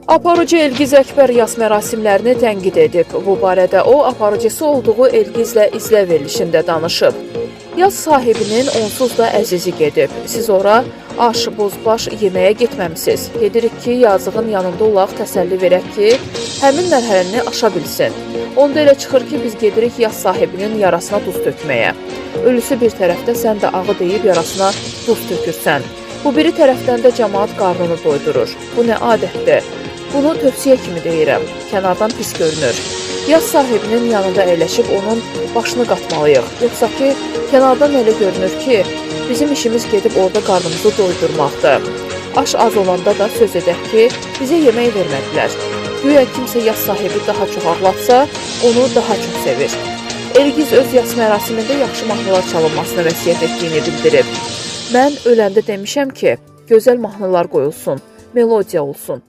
Aparıcı Elgiz Əkbər yas mərasimlərini tənqid edib. Bu barədə o, aparıcısı olduğu Elgizlə izlə verilişində danışıb. Yaz sahibinin onsuz da əzizi gedib. Siz ora aş, bozbaş yeməyə getməmisiniz. Gedirik ki, yazığın yanında olaq, təsəlli verək ki, həmin mərhələni aşa bilsin. Onda elə çıxır ki, biz gedirik yaz sahibinin yarasına duz tökməyə. Ölüsü bir tərəfdə, sən də ağı deyib yarasına duz tökürsən. Bu biri tərəfdən də cəmaat qarnını doydurur. Bu nə adətdir? Bunu tövsiyə kimi deyirəm. Kənardan pis görünür. Yaz sahibinin yanında əyləşib onun başını qatmalıyıq. Yoxsa ki, kənardan elə görünür ki, bizim işimiz gedib orada qarnımızı doydurmaqdır. Aş az olanda da söz edək ki, bizə yemək vermədilər. Güya kimsə yaz sahibi daha çox ağlatsa, onu daha çox sevir. Elgiz öz yaz mərasimində yaxşı mahnılar çalınmasına vəsiyyət etdiyini bildirib. Mən öləndə demişəm ki, gözəl mahnılar qoyulsun, melodiya olsun.